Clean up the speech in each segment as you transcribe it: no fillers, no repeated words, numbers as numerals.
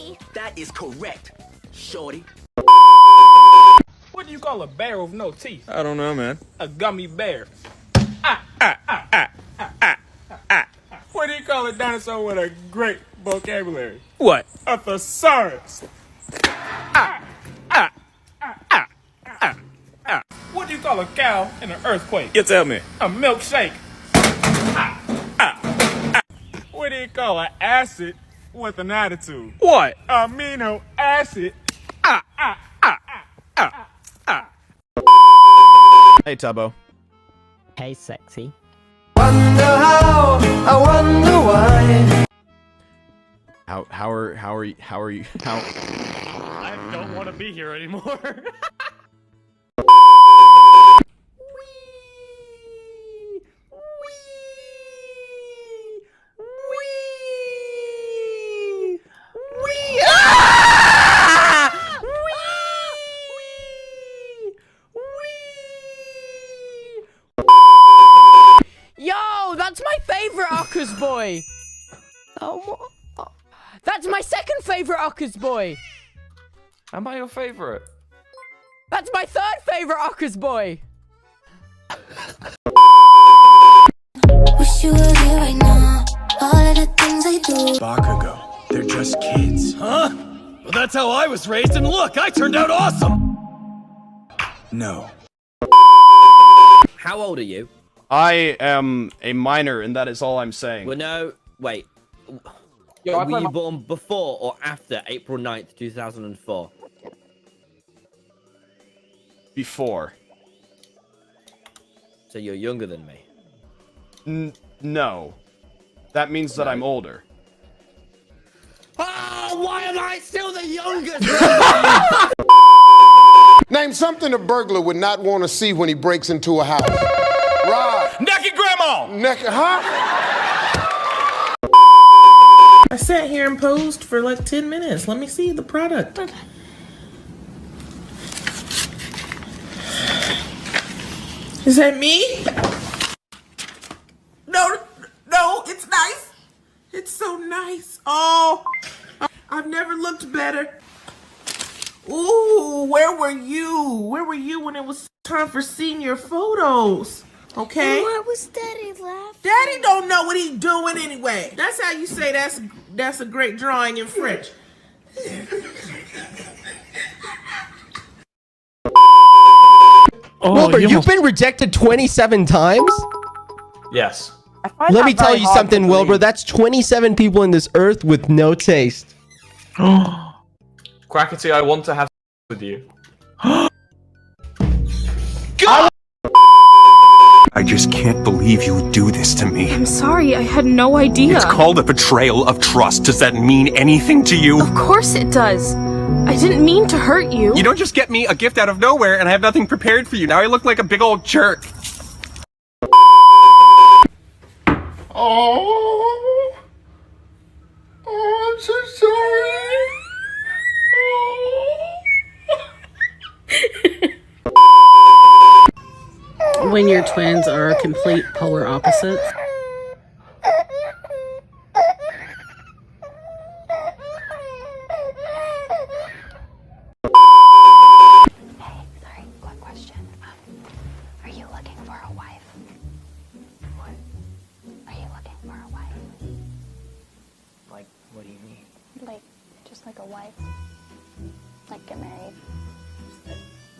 Daddy. That is correct, shorty. What do you call a bear with no teeth? I don't know, man. A gummy bear. What do you call a dinosaur with a great vocabulary? What? A thesaurus. What do you call a cow in an earthquake? You tell me. A milkshake. What do you call an acid with an attitude? What? Amino acid. Hey, Tubbo. Hey, sexy. Wonder how, I wonder why. How are you? I don't want to be here anymore. Yo, that's my favorite Uckers boy. Oh, that's my second favorite Uckers boy. Am I your favorite? That's my third favorite Uckers boy. Wish you were here right now. All of the things I do. Bakugo, they're just kids. Huh? Well, that's how I was raised, and look, I turned out awesome! No. How old are you? I am a minor, and that is all I'm saying. Well, no, wait. Yo, Were you born before or after April 9th, 2004? Before. So you're younger than me. No. That means that I'm older. Oh, why am I still the youngest? Name something a burglar would not want to see when he breaks into a house. Rod. Naked grandma! Naked, huh? I sat here and posed for like 10 minutes. Let me see the product. Is that me? No, it's nice. It's so nice. Oh, I've never looked better. Ooh, where were you? Where were you when it was time for senior photos? Okay. Why was Daddy laughing? Daddy don't know what he's doing anyway. That's how you say that's a great drawing in French. Wilbur, you've been rejected 27 times? Yes. Let me tell you something, Wilbur. That's 27 people in this earth with no taste. Quackity, I want to have with you. I just can't believe you would do this to me. I'm sorry, I had no idea. It's called a betrayal of trust. Does that mean anything to you? Of course it does. I didn't mean to hurt you. You don't just get me a gift out of nowhere and I have nothing prepared for you. Now I look like a big old jerk. Oh, I'm so sorry. When your twins are complete polar opposites. Sorry, quick question. Are you looking for a wife? What? Are you looking for a wife? Like, what do you mean? Like, just like a wife? Like get married?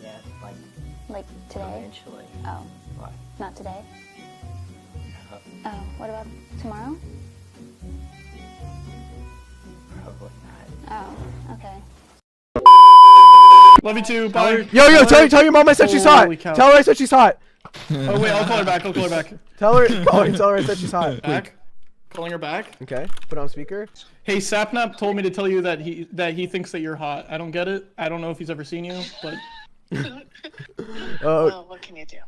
Yeah, like, Like today? eventually. Oh, What? not today? No, Oh, what about tomorrow? probably not. Oh, okay. Love you too, bye. Yo, tell your mom I said she saw Holy it. cow. Tell her I said she saw it. Oh wait, I'll call her back, I'll call her back. Tell her I said she saw it. Back? Calling her back? Okay, put on speaker. Hey, Sapnap told me to tell you that he thinks that you're hot. I don't get it. I don't know if he's ever seen you, but... Well, what can you do?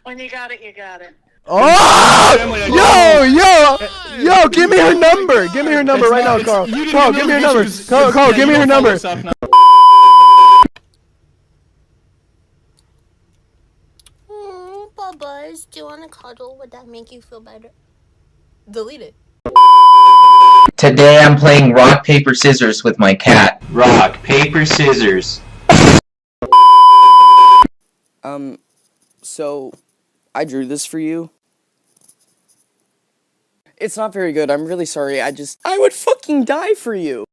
When you got it, you got it. Oh! Yo! Give me her number. Give me her number right now, Carl. Carl, give me her number. Carl, give me her number. Bubba, do you want to cuddle? Would that make you feel better? Delete it. Today I'm playing rock, paper, scissors with my cat. Rock, paper, scissors. So, I drew this for you. It's not very good, I'm really sorry, I would fucking die for you!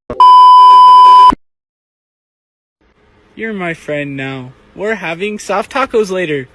You're my friend now. We're having soft tacos later.